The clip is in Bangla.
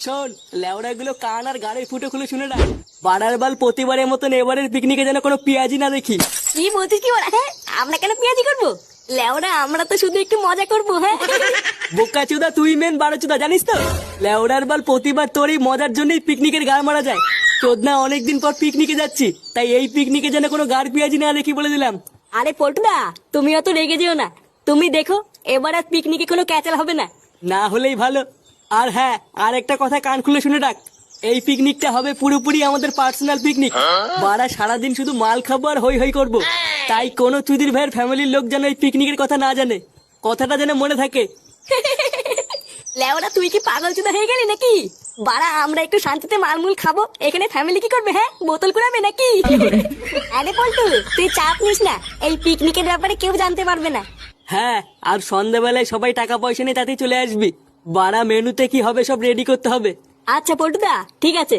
শোন, লেওড়া গুলো কান আর গাড়ির ফুটো খুলে শুনে না, বাড়ার বাল প্রতিবারের মতন এবারের পিকনিকে যেন কোনো পেঁয়াজি না দেখি। কি বলছিস কি বলা? হ্যাঁ, আমরা কেন পেঁয়াজি করবো? লেওরা আমরা তো শুধু একটু মজা করবো। হ্যাঁ বোকা চুদা, তুই মেন বারো চুদা, জানিস তো? লেওড়ার বাল প্রতিবার তোর এই মজার জন্যই পিকনিকের গাড় মারা যায়। তোর না অনেকদিন পর পিকনিকে যাচ্ছি, তাই এই পিকনিকে যেন কোনো গাড় পেঁয়াজি না দেখি বলে দিলাম। আরে পল্টুদা, তুমি অত রেগে যেও না। তুমি দেখো, এবার আর পিকনিকে কোনো ক্যাচাল হবে না। না হলেই ভালো। আর হ্যাঁ, আর একটা কথা কান খুলে শুনে রাখ, এই পিকনিকটা হবে পুরোপুরি আমাদের পার্সোনাল পিকনিক। বারা সারাদিন শুধু মাল খাবো আর হই হই করবো। তাই কোনো চুদির ভাইয়ের ফ্যামিলির লোক যেন এই পিকনিকের কথা না জানে, কথাটা যেন মনে থাকে। লেওরা তুই কি পাগল চুদা হয়ে গেলি নাকি? বাড়া আমরা একটু শান্তিতে মালমুল খাবো, এখানে ফ্যামিলি কি করবে? হ্যাঁ, বোতল কুড়াবে নাকি? আরে পল্টু, তুই চাপ নিস না, এই পিকনিকের ব্যাপারে কেউ জানতে পারবে না। হ্যাঁ, আর সন্ধ্যাবেলায় সবাই টাকা পয়সা নিয়ে তাতেই চলে আসবি। বারা মেনুতে কি হবে সব রেডি করতে হবে। আচ্ছা পল্টুদা, ঠিক আছে।